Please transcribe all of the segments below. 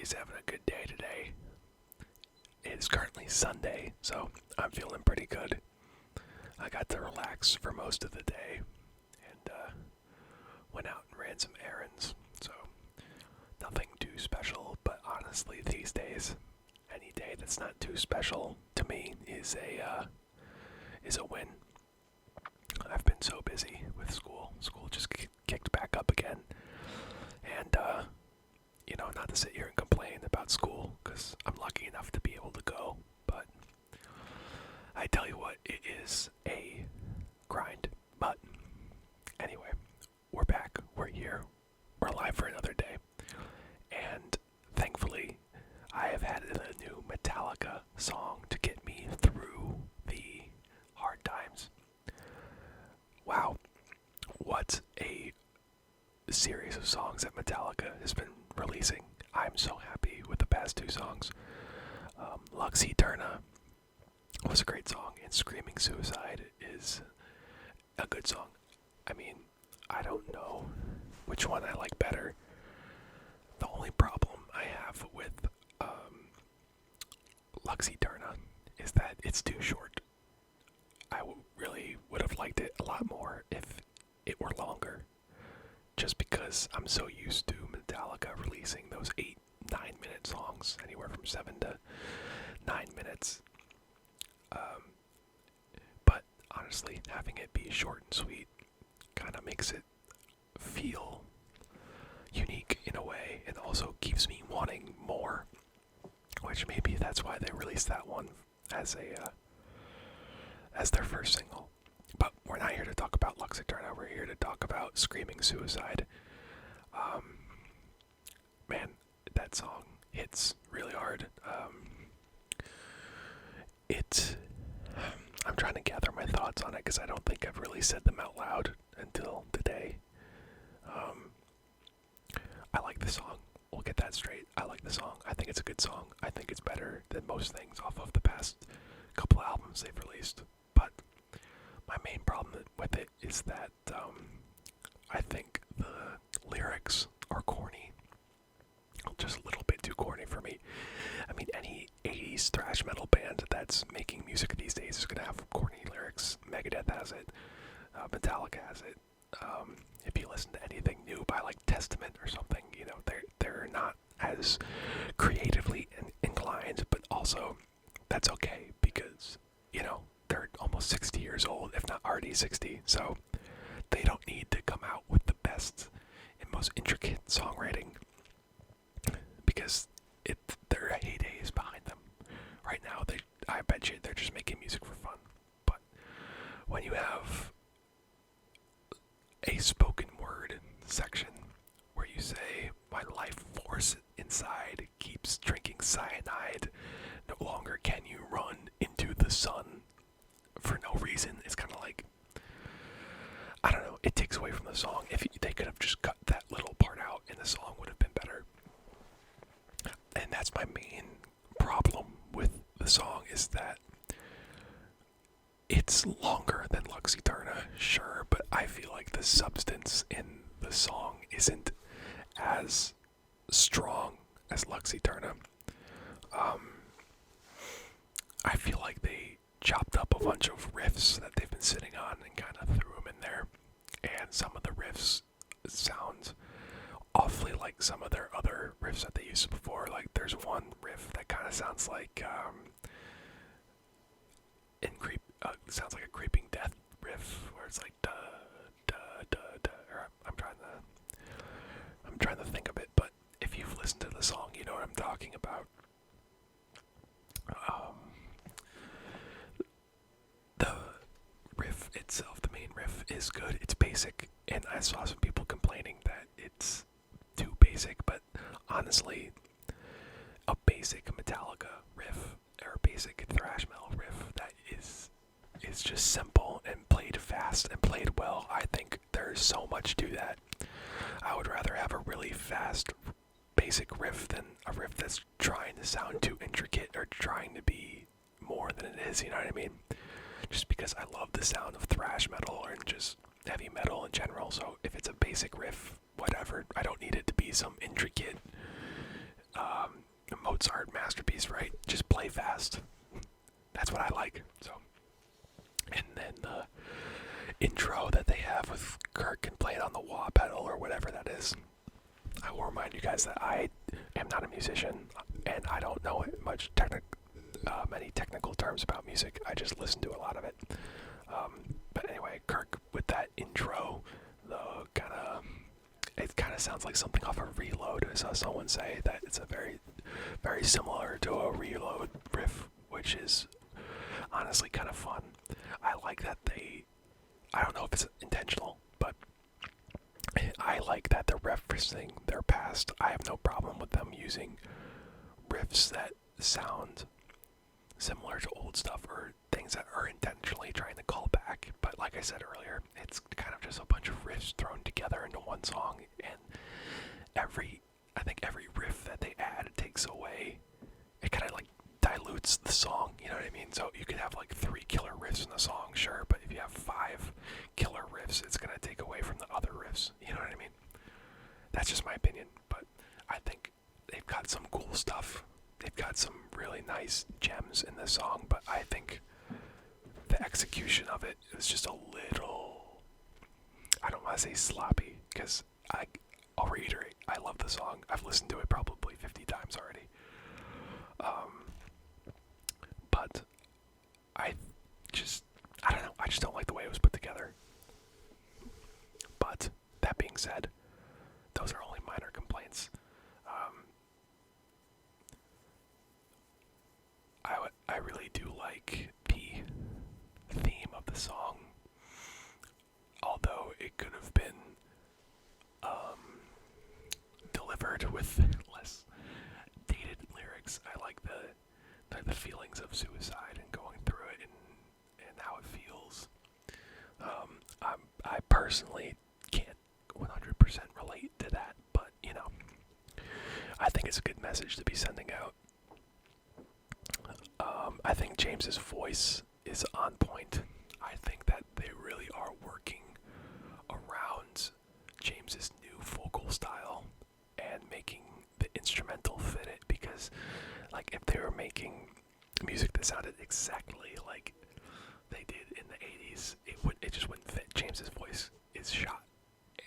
Everybody's having a good day today. It is currently Sunday, so I'm feeling pretty good. I got to relax for most of the day and went out and ran some errands. So nothing too special, but honestly, these days, any day that's not too special to me is a win. I've been so busy with school. School just kicked back up again, and not to sit here and complain about school, because I'm lucky enough to be able to go, but I tell you what, it is a grind. But anyway, we're back, we're here, we're alive for another day, and thankfully, I have had a new Metallica song to get me through the hard times. Wow, what a series of songs that Metallica has been releasing. I'm so happy with the past two songs. Lux Eterna was a great song, and Screaming Suicide is a good song. I mean, I don't know which one I like better. The only problem I have with Lux Eterna is that it's too short. I really would have liked it a lot more if it were longer. Just because I'm so used to Metallica releasing those 8-9 minute songs, anywhere from 7 to 9 minutes. But honestly, having it be short and sweet kind of makes it feel unique in a way, and also keeps me wanting more. Which maybe that's why they released that one as their first single. But we're not here to talk about Lux Eterna, we're here to talk about Screaming Suicide. Man, that song hits really hard. I'm trying to gather my thoughts on it because I don't think I've really said them out loud until today. I like the song. We'll get that straight. I like the song. I think it's a good song. I think it's better than most things off of the past couple albums they've released. But my main problem with it is that I think the lyrics are corny. Just a little bit too corny for me. I mean, any 80s thrash metal band that's making music these days is going to have corny lyrics. Megadeth has it. Metallica has it. If you listen to anything new by like Testament or something, they're not as creatively inclined, but also that's okay because, they're almost 60 years old, if not already 60, so they don't need to come out with the best and most intricate songwriting because their heyday is behind them. Right now, I bet you they're just making music for fun. But when you have a spoken word section where you say, my life force inside keeps drinking cyanide, no longer can you run into the sun for no reason, it's kind of like, I don't know, it takes away from the song. If they could have just cut that little part out and the song would have been better. And that's my main problem with the song, is that it's longer than Lux Eterna, sure, but I feel like the substance in the song isn't as strong as Lux Eterna. I feel like they chopped up a bunch of riffs that they've been sitting on and kind of threw them in there, and some of the riffs sound awfully like some of their other riffs that they used before. Like there's one riff that kind of sounds like sounds like a Creeping Death riff, where it's like da da da da. Or I'm trying to think of it, but if you've listened to the song, you know what I'm talking about. The riff itself, the main riff, is good. It's basic, and I saw some people complaining that it's too basic, but honestly, a basic Metallica riff, or a basic thrash metal riff that is just simple and played fast and played well, I think there's so much to that. I would rather have a really fast, basic riff than a riff that's trying to sound too intricate or trying to be more than it is, you know what I mean? Just because I love the sound of thrash metal or just heavy metal in general, so if it's a basic riff, whatever, I don't need it to be some intricate Mozart masterpiece, right? Just play fast. That's what I like. So, and then the intro that they have with Kirk and play it on the wah pedal or whatever that is. I will remind you guys that I am not a musician and I don't know many technical terms about music. I just listen to a lot of it. But anyway, Kirk with that intro, it kind of sounds like something off a Reload. I saw someone say that it's a very, very similar to a Reload riff, which is honestly kind of fun. I like that I don't know if it's intentional, but I like that they're referencing their past. I have no problem with them using riffs that sound similar to old stuff or things that are intentionally trying to call back. But like I said earlier, it's kind of just a bunch of riffs thrown together into one song, and I think every riff that they add takes away. It kind of like dilutes the song, you know what I mean? So you could have like 3 killer riffs in the song, sure, but if you have 5 killer riffs, it's gonna take away from the other riffs, you know what I mean? That's just my opinion, but I think they've got some cool stuff. They've got some really nice gems in this song, but I think the execution of it is just a little, I don't want to say sloppy, because I'll reiterate, I love the song. I've listened to it probably 50 times already. But I don't know, I just don't like the way it was put together. But that being said, those are only minor complaints. I really do like the theme of the song, although it could have been delivered with less dated lyrics. I like the feelings of suicide and going through it and how it feels. I personally can't 100% relate to that, but you know, I think it's a good message to be sending out. I think James's voice is on point. I think that they really are working around James's new vocal style and making the instrumental fit it, because like if they were making music that sounded exactly like they did in the 80s, it just wouldn't fit. James's voice is shot,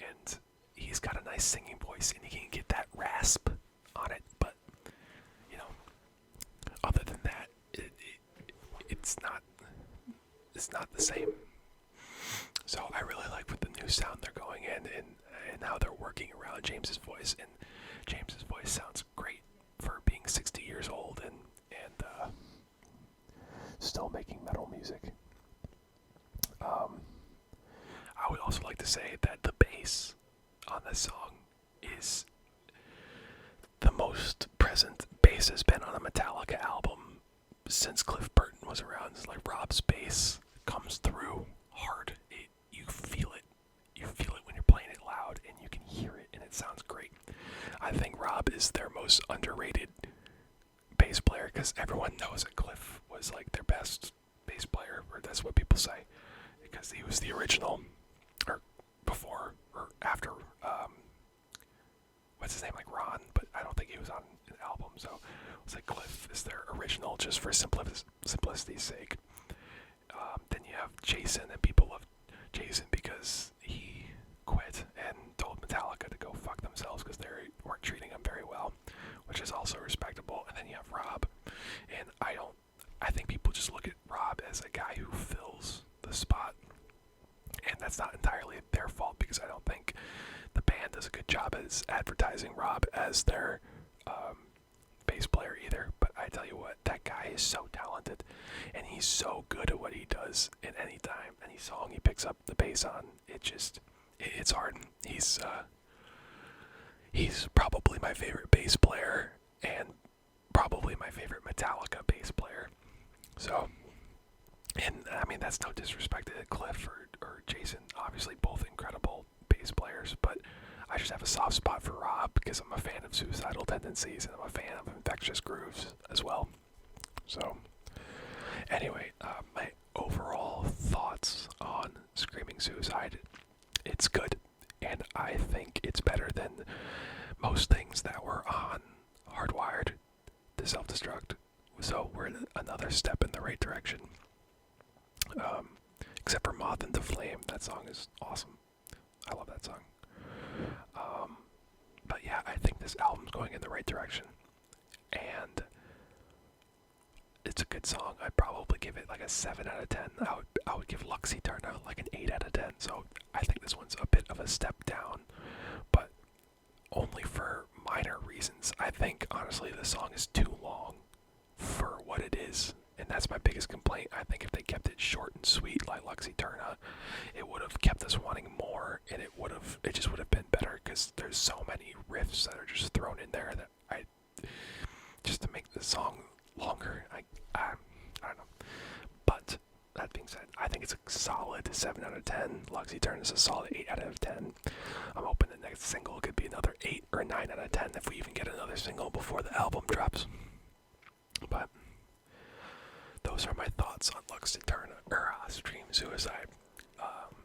and he's got a nice singing voice, and he can get that rasp on it, but you know, other than that, it's not the same. So I really like with the new sound they're going in, and how they're working around James's voice, and James's voice sounds great for being 60 years old and still making metal music. I would also like to say that the bass on this song is the most present bass has been on a Metallica album since Cliff Burton was around. It's like Rob's bass comes through hard. You feel it. You feel it when you're playing it loud, and you can hear it, and it sounds great. I think Rob is their most underrated bass player, because everyone knows that Cliff was like their best bass player, or that's what people say, because he was the original, or before, or after, what's his name, like Ron, but I don't think he was on an album, so it's like Cliff is their original, just for simplicity's sake. Then you have Jason, and people love Jason because he quit and told Metallica to go fuck themselves because they weren't treating him very well, which is also respectable. And then you have Rob, and I think people just look at Rob as a guy who fills the spot, and that's not entirely their fault, because I don't think the band does a good job as advertising Rob as their bass player either. But I tell you what, that guy is so talented, and he's so good at what he does. And any song he picks up the bass on, it's hard. He's probably my favorite bass player, and probably my favorite Metallica bass player. So, and I mean, that's no disrespect to Cliff or Jason, obviously both incredible bass players, but I just have a soft spot for Rob because I'm a fan of Suicidal Tendencies, and I'm a fan of Infectious Grooves as well. So, anyway, my overall thoughts on Screaming Suicide, it's good, and I think it's better than most things that were on hardwired to self-destruct. So we're another step in the right direction. Except for Moth into Flame, that song is awesome. I love that song. But yeah, I think this album's going in the right direction. And it's a good song. I'd probably give it like a 7 out of 10. I would give Luxy Turner like an 8 out of 10. So I think this one's a bit of a step down, but only for minor reasons. I think, honestly, the song is too long for what it is, and that's my biggest complaint. I think if they kept it short and sweet like Luxy Turner, it would have kept us wanting more, and it just would have been better, because there's so many riffs that are just thrown in there that just to make the song longer, I don't know. But that being said, I think it's a solid 7 out of 10. Luxy Turner is a solid 8 out of 10. I'm hoping the next single could be another 8 or 9 out of 10 if we even get another single before the album drops. But those are my thoughts on Luxy Turner, or Stream Suicide.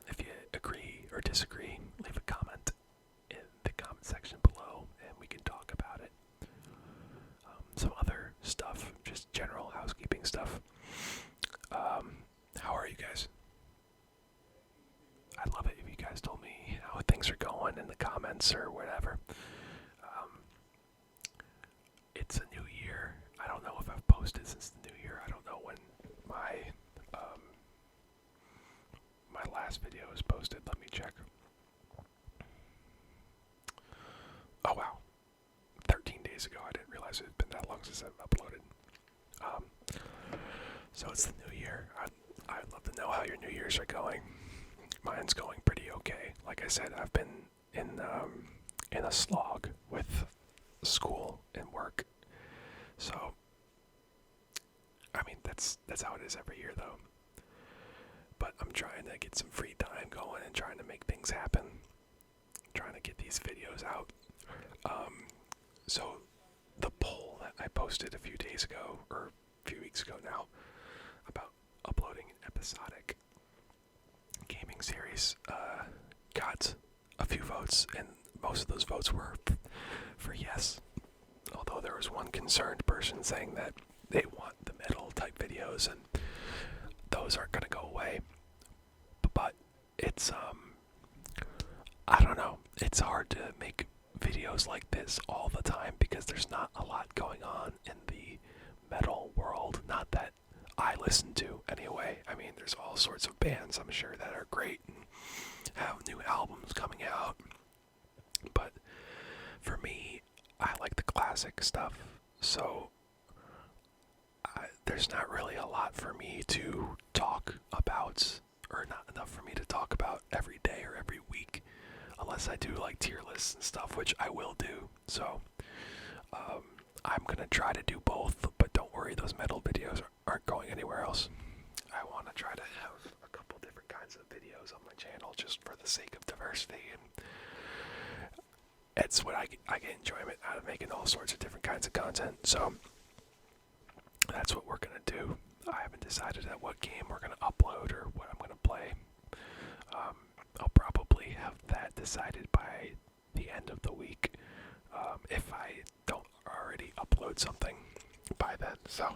If you agree or disagree, leave a comment in the comment section below, and we can talk about it. Some other stuff, just general housekeeping stuff. How are you guys? I'd love it if you guys told me how things are going in the comments or whatever. It's a new year. I don't know if I've posted since the new year. I don't know when my last video was posted. Let me check. Oh wow, 13 days ago. I didn't realize it had been that long since I've uploaded. So it's the new year. I'd love to know how your New Year's are going. Mine's going pretty okay. Like I said, I've been in a slog with school and work. So, I mean, that's how it is every year, though. But I'm trying to get some free time going and trying to make things happen. Trying to get these videos out. So the poll that I posted a few days ago, or a few weeks ago now, about uploading an episodic gaming series, got a few votes, and most of those votes were for yes. Although there was one concerned person saying that they want the metal type videos, and those aren't going to go away. But it's, I don't know, it's hard to make videos like this all the time because there's not a lot going on in the metal world. Not that I listen to anyway. I mean, there's all sorts of bands, I'm sure, that are great and have new albums coming out. But for me, I like the classic stuff, so there's not really a lot for me to talk about, or not enough for me to talk about every day or every week, unless I do like tier lists and stuff, which I will do. So I'm gonna try to do both, but don't worry, those metal videos aren't going anywhere else. I want to try to have a couple different kinds of videos on my channel just for the sake of diversity, and it's what I get enjoyment out of, making all sorts of different kinds of content. So that's what we're gonna do. I haven't decided at what game we're gonna upload or what I'm gonna play. I'll probably have that decided by the end of the week, if I don't already upload something by then. So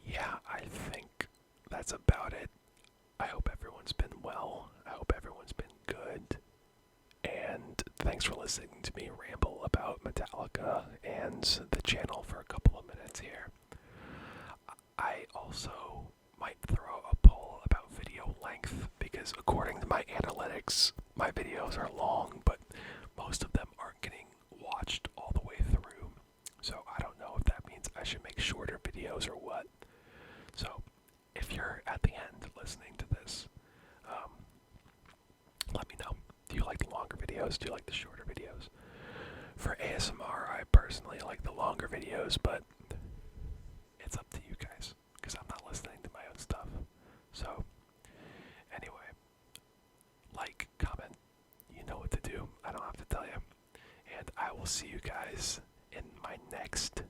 yeah, I think that's about it. I hope everyone's been well. I hope everyone's been good. And thanks for listening to me ramble about Metallica and the channel for a couple of minutes here. I also might throw a poll about video length, because according to my analytics, my videos are long, but most of them aren't getting watched all the way through. So I don't know if that means I should make shorter videos or what. So if you're at the end listening to this, let me know. Do you like the longer videos? Do you like the shorter videos? For ASMR, I personally like the longer videos, but it's up to you guys, because I'm not listening to my own stuff. So, anyway, like, comment, you know what to do. I don't have to tell you. And I will see you guys in my next